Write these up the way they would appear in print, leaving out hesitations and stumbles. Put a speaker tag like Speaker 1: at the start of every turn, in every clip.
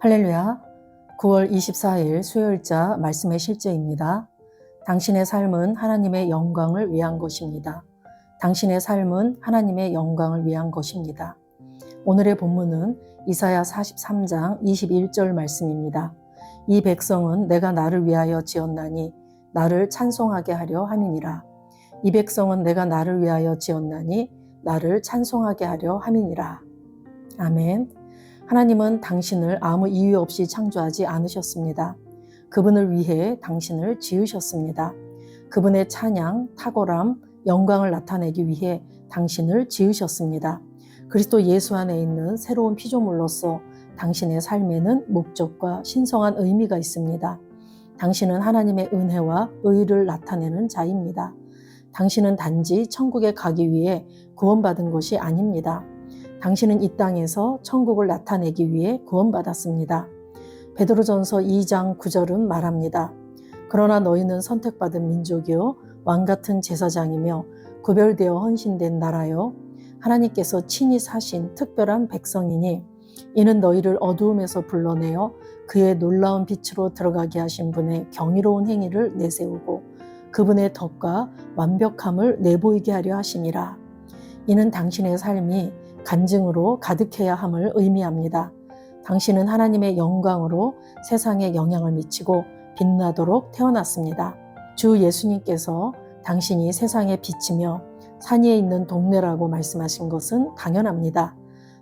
Speaker 1: 할렐루야. 9월 24일 수요일자 말씀의 실제입니다. 당신의 삶은 하나님의 영광을 위한 것입니다. 당신의 삶은 하나님의 영광을 위한 것입니다. 오늘의 본문은 이사야 43장 21절 말씀입니다. 이 백성은 내가 나를 위하여 지었나니 나를 찬송하게 하려 함이니라. 이 백성은 내가 나를 위하여 지었나니 나를 찬송하게 하려 함이니라. 아멘. 하나님은 당신을 아무 이유 없이 창조하지 않으셨습니다. 그분을 위해 당신을 지으셨습니다. 그분의 찬양, 탁월함, 영광을 나타내기 위해 당신을 지으셨습니다. 그리스도 예수 안에 있는 새로운 피조물로서 당신의 삶에는 목적과 신성한 의미가 있습니다. 당신은 하나님의 은혜와 의를 나타내는 자입니다. 당신은 단지 천국에 가기 위해 구원받은 것이 아닙니다. 당신은 이 땅에서 천국을 나타내기 위해 구원받았습니다. 베드로전서 2장 9절은 말합니다. 그러나 너희는 선택받은 민족이요 왕같은 제사장이며 구별되어 헌신된 나라요 하나님께서 친히 사신 특별한 백성이니 이는 너희를 어두움에서 불러내어 그의 놀라운 빛으로 들어가게 하신 분의 경이로운 행위를 내세우고 그분의 덕과 완벽함을 내보이게 하려 하심이라. 이는 당신의 삶이 간증으로 가득해야 함을 의미합니다. 당신은 하나님의 영광으로 세상에 영향을 미치고 빛나도록 태어났습니다. 주 예수님께서 당신이 세상의 빛이며 산 위에 있는 동네라고 말씀하신 것은 당연합니다.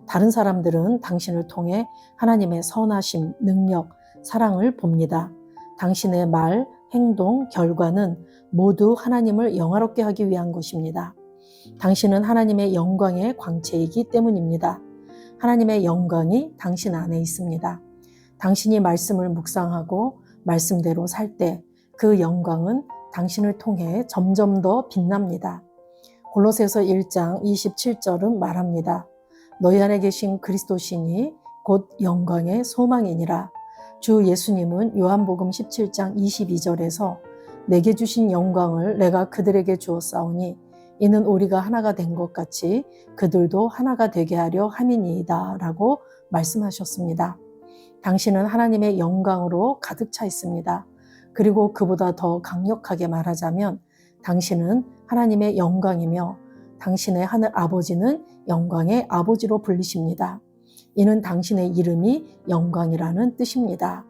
Speaker 1: 다른 사람들은 당신을 통해 하나님의 선하심, 능력, 사랑을 봅니다. 당신의 말, 행동, 결과는 모두 하나님을 영화롭게 하기 위한 것입니다. 당신은 하나님의 영광의 광채이기 때문입니다. 하나님의 영광이 당신 안에 있습니다. 당신이 말씀을 묵상하고 말씀대로 살 때 그 영광은 당신을 통해 점점 더 빛납니다. 골로새서 1장 27절은 말합니다. 너희 안에 계신 그리스도시니 곧 영광의 소망이니라. 주 예수님은 요한복음 17장 22절에서 내게 주신 영광을 내가 그들에게 주었사오니 이는 우리가 하나가 된 것 같이 그들도 하나가 되게 하려 함이니이다 라고 말씀하셨습니다. 당신은 하나님의 영광으로 가득 차 있습니다. 그리고 그보다 더 강력하게 말하자면 당신은 하나님의 영광이며 당신의 하늘 아버지는 영광의 아버지로 불리십니다. 이는 당신의 이름이 영광이라는 뜻입니다.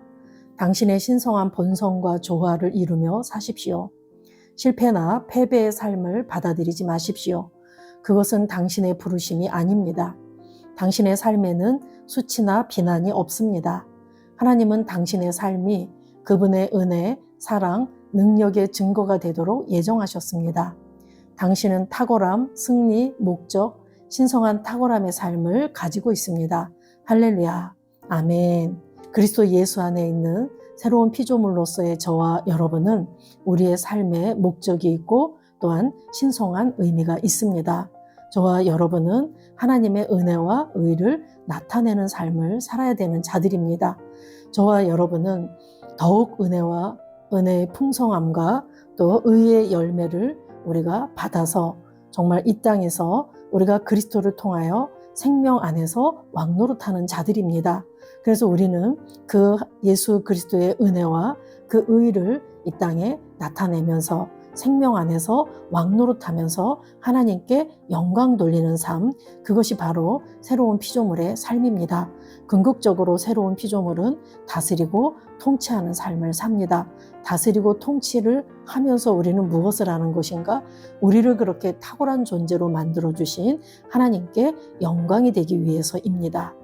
Speaker 1: 당신의 신성한 본성과 조화를 이루며 사십시오. 실패나 패배의 삶을 받아들이지 마십시오. 그것은 당신의 부르심이 아닙니다. 당신의 삶에는 수치나 비난이 없습니다. 하나님은 당신의 삶이 그분의 은혜, 사랑, 능력의 증거가 되도록 예정하셨습니다. 당신은 탁월함, 승리, 목적, 신성한 탁월함의 삶을 가지고 있습니다. 할렐루야, 아멘. 그리스도 예수 안에 있는 새로운 피조물로서의 저와 여러분은 우리의 삶에 목적이 있고 또한 신성한 의미가 있습니다. 저와 여러분은 하나님의 은혜와 의를 나타내는 삶을 살아야 되는 자들입니다. 저와 여러분은 더욱 은혜와 은혜의 풍성함과 또 의의 열매를 우리가 받아서 정말 이 땅에서 우리가 그리스도를 통하여 생명 안에서 왕노릇하는 자들입니다. 그래서 우리는 그 예수 그리스도의 은혜와 그 의를 이 땅에 나타내면서 생명 안에서 왕노릇하면서 하나님께 영광 돌리는 삶, 그것이 바로 새로운 피조물의 삶입니다. 궁극적으로 새로운 피조물은 다스리고 통치하는 삶을 삽니다. 다스리고 통치를 하면서 우리는 무엇을 하는 것인가? 우리를 그렇게 탁월한 존재로 만들어주신 하나님께 영광이 되기 위해서입니다.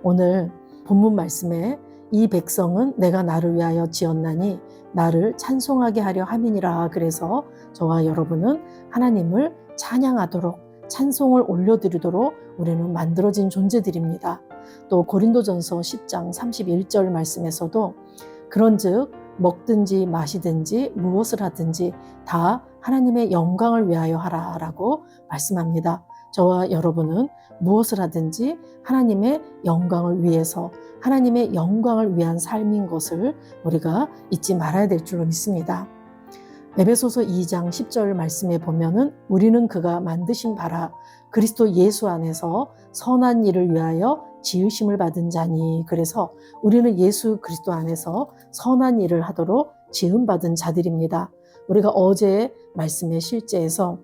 Speaker 1: 오늘 본문 말씀에 이 백성은 내가 나를 위하여 지었나니 나를 찬송하게 하려 함이니라. 그래서 저와 여러분은 하나님을 찬양하도록 찬송을 올려드리도록 우리는 만들어진 존재들입니다. 또 고린도전서 10장 31절 말씀에서도 그런즉 먹든지 마시든지 무엇을 하든지 다 하나님의 영광을 위하여 하라 라고 말씀합니다. 저와 여러분은 무엇을 하든지 하나님의 영광을 위해서 하나님의 영광을 위한 삶인 것을 우리가 잊지 말아야 될 줄로 믿습니다. 에베소서 2장 10절 말씀에 보면은 우리는 그가 만드신 바라 그리스도 예수 안에서 선한 일을 위하여 지으심을 받은 자니. 그래서 우리는 예수 그리스도 안에서 선한 일을 하도록 지음받은 자들입니다. 우리가 어제 말씀의 실제에서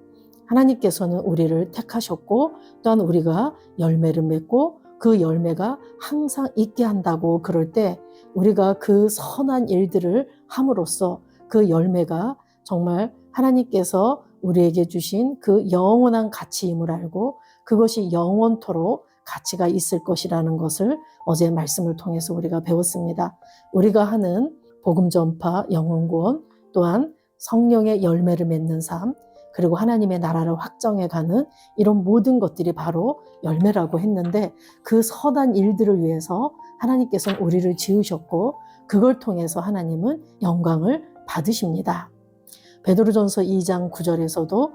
Speaker 1: 하나님께서는 우리를 택하셨고 또한 우리가 열매를 맺고 그 열매가 항상 있게 한다고 그럴 때 우리가 그 선한 일들을 함으로써 그 열매가 정말 하나님께서 우리에게 주신 그 영원한 가치임을 알고 그것이 영원토록 가치가 있을 것이라는 것을 어제 말씀을 통해서 우리가 배웠습니다. 우리가 하는 복음 전파, 영혼 구원, 또한 성령의 열매를 맺는 삶, 그리고 하나님의 나라를 확정해가는 이런 모든 것들이 바로 열매라고 했는데 그 선한 일들을 위해서 하나님께서는 우리를 지으셨고 그걸 통해서 하나님은 영광을 받으십니다. 베드로전서 2장 9절에서도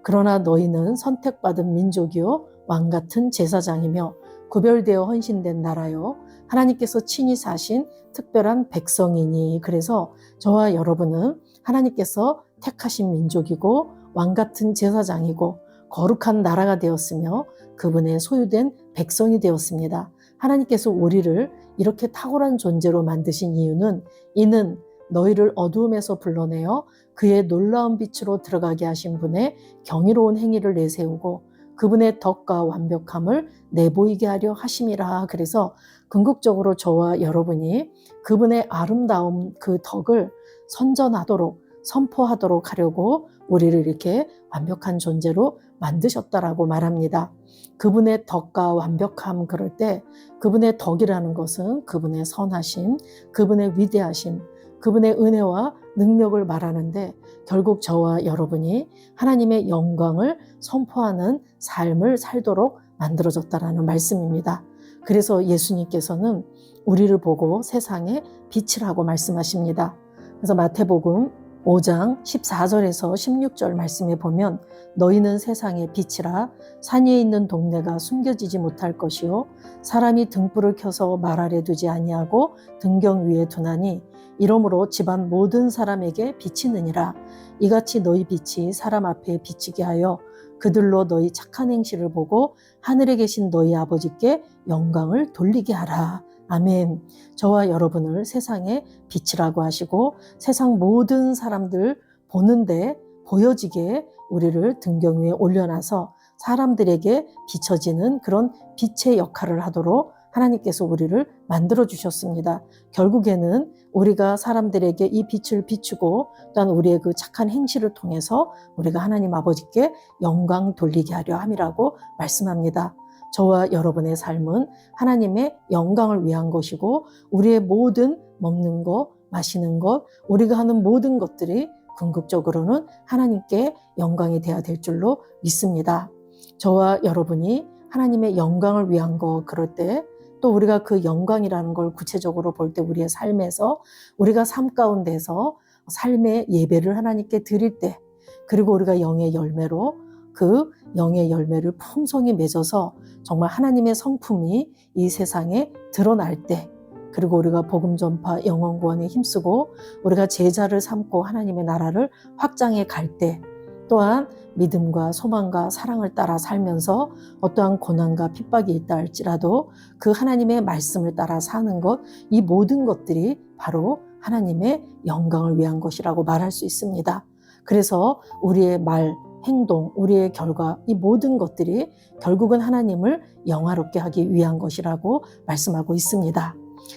Speaker 1: 그러나 너희는 선택받은 민족이요 왕같은 제사장이며 구별되어 헌신된 나라요 하나님께서 친히 사신 특별한 백성이니. 그래서 저와 여러분은 하나님께서 택하신 민족이고 왕같은 제사장이고 거룩한 나라가 되었으며 그분의 소유된 백성이 되었습니다. 하나님께서 우리를 이렇게 탁월한 존재로 만드신 이유는 이는 너희를 어두움에서 불러내어 그의 놀라운 빛으로 들어가게 하신 분의 경이로운 행위를 내세우고 그분의 덕과 완벽함을 내보이게 하려 하심이라. 그래서 궁극적으로 저와 여러분이 그분의 아름다움 그 덕을 선전하도록 선포하도록 하려고 우리를 이렇게 완벽한 존재로 만드셨다라고 말합니다. 그분의 덕과 완벽함 그럴 때 그분의 덕이라는 것은 그분의 선하심, 그분의 위대하심, 그분의 은혜와 능력을 말하는데 결국 저와 여러분이 하나님의 영광을 선포하는 삶을 살도록 만들어졌다라는 말씀입니다. 그래서 예수님께서는 우리를 보고 세상에 빛이라고 말씀하십니다. 그래서 마태복음 5장 14절에서 16절 말씀에 보면 너희는 세상의 빛이라 산 위에 있는 동네가 숨겨지지 못할 것이요 사람이 등불을 켜서 말 아래 두지 아니하고 등경 위에 두나니 이러므로 집안 모든 사람에게 비치느니라. 이같이 너희 빛이 사람 앞에 비치게 하여 그들로 너희 착한 행실을 보고 하늘에 계신 너희 아버지께 영광을 돌리게 하라. 아멘. 저와 여러분을 세상의 빛이라고 하시고 세상 모든 사람들 보는데 보여지게 우리를 등경 위에 올려놔서 사람들에게 비춰지는 그런 빛의 역할을 하도록 하나님께서 우리를 만들어 주셨습니다. 결국에는 우리가 사람들에게 이 빛을 비추고 또한 우리의 그 착한 행실을 통해서 우리가 하나님 아버지께 영광 돌리게 하려 함이라고 말씀합니다. 저와 여러분의 삶은 하나님의 영광을 위한 것이고 우리의 모든 먹는 것, 마시는 것, 우리가 하는 모든 것들이 궁극적으로는 하나님께 영광이 되어야 될 줄로 믿습니다. 저와 여러분이 하나님의 영광을 위한 것 그럴 때 또 우리가 그 영광이라는 걸 구체적으로 볼 때 우리의 삶에서 우리가 삶 가운데서 삶의 예배를 하나님께 드릴 때 그리고 우리가 영의 열매로 그 영의 열매를 풍성히 맺어서 정말 하나님의 성품이 이 세상에 드러날 때 그리고 우리가 복음 전파 영혼 구원에 힘쓰고 우리가 제자를 삼고 하나님의 나라를 확장해 갈 때 또한 믿음과 소망과 사랑을 따라 살면서 어떠한 고난과 핍박이 있다 할지라도 그 하나님의 말씀을 따라 사는 것, 이 모든 것들이 바로 하나님의 영광을 위한 것이라고 말할 수 있습니다. 그래서 우리의 말, 행동, 우리의 결과, 이 모든 것들이 결국은 하나님을 영화롭게 하기 위한 것이라고 말씀하고 있습니다.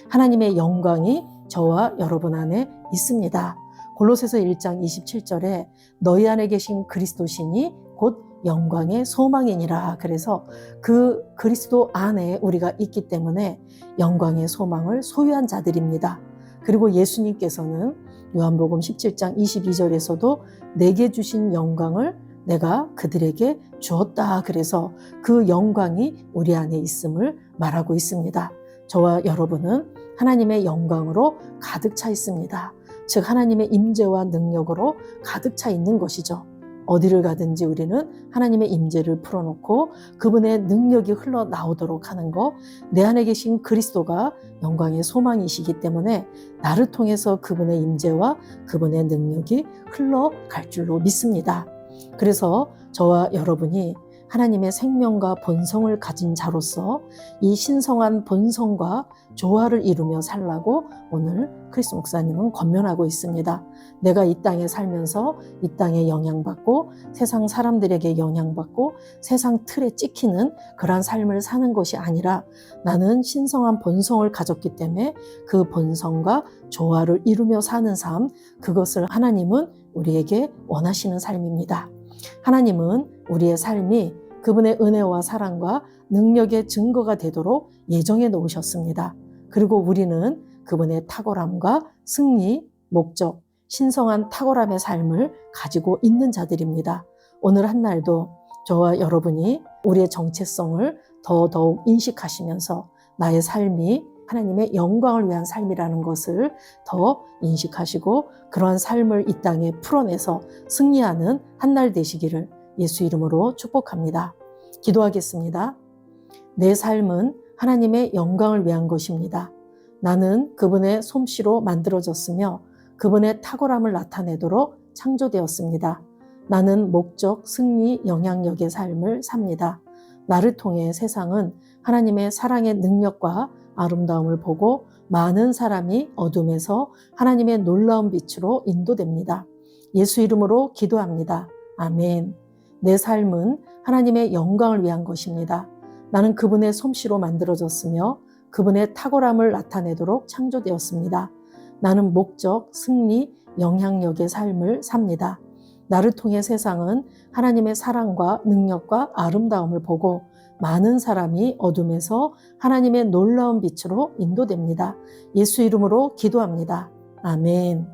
Speaker 1: 하나님의 영광이 저와 여러분 안에 있습니다. 골로새서 1장 27절에 너희 안에 계신 그리스도시니 곧 영광의 소망이니라. 그래서 그 그리스도 안에 우리가 있기 때문에 영광의 소망을 소유한 자들입니다. 그리고 예수님께서는 요한복음 17장 22절에서도 내게 주신 영광을 내가 그들에게 주었다. 그래서 그 영광이 우리 안에 있음을 말하고 있습니다. 저와 여러분은 하나님의 영광으로 가득 차 있습니다. 즉 하나님의 임재와 능력으로 가득 차 있는 것이죠. 어디를 가든지 우리는 하나님의 임재를 풀어놓고 그분의 능력이 흘러나오도록 하는 것, 내 안에 계신 그리스도가 영광의 소망이시기 때문에 나를 통해서 그분의 임재와 그분의 능력이 흘러갈 줄로 믿습니다. 그래서 저와 여러분이 하나님의 생명과 본성을 가진 자로서 이 신성한 본성과 조화를 이루며 살라고 오늘 크리스 목사님은 권면하고 있습니다. 내가 이 땅에 살면서 이 땅에 영향받고 세상 사람들에게 영향받고 세상 틀에 찍히는 그러한 삶을 사는 것이 아니라 나는 신성한 본성을 가졌기 때문에 그 본성과 조화를 이루며 사는 삶, 그것을 하나님은 우리에게 원하시는 삶입니다. 하나님은 우리의 삶이 그분의 은혜와 사랑과 능력의 증거가 되도록 예정해 놓으셨습니다. 그리고 우리는 그분의 탁월함과 승리, 목적, 신성한 탁월함의 삶을 가지고 있는 자들입니다. 오늘 한 날도 저와 여러분이 우리의 정체성을 더더욱 인식하시면서 나의 삶이 하나님의 영광을 위한 삶이라는 것을 더 인식하시고 그러한 삶을 이 땅에 풀어내서 승리하는 한 날 되시기를 예수 이름으로 축복합니다. 기도하겠습니다. 내 삶은 하나님의 영광을 위한 것입니다. 나는 그분의 솜씨로 만들어졌으며 그분의 탁월함을 나타내도록 창조되었습니다. 나는 목적, 승리, 영향력의 삶을 삽니다. 나를 통해 세상은 하나님의 사랑의 능력과 아름다움을 보고 많은 사람이 어둠에서 하나님의 놀라운 빛으로 인도됩니다. 예수 이름으로 기도합니다. 아멘. 내 삶은 하나님의 영광을 위한 것입니다. 나는 그분의 솜씨로 만들어졌으며 그분의 탁월함을 나타내도록 창조되었습니다. 나는 목적, 승리, 영향력의 삶을 삽니다. 나를 통해 세상은 하나님의 사랑과 능력과 아름다움을 보고 많은 사람이 어둠에서 하나님의 놀라운 빛으로 인도됩니다. 예수 이름으로 기도합니다. 아멘.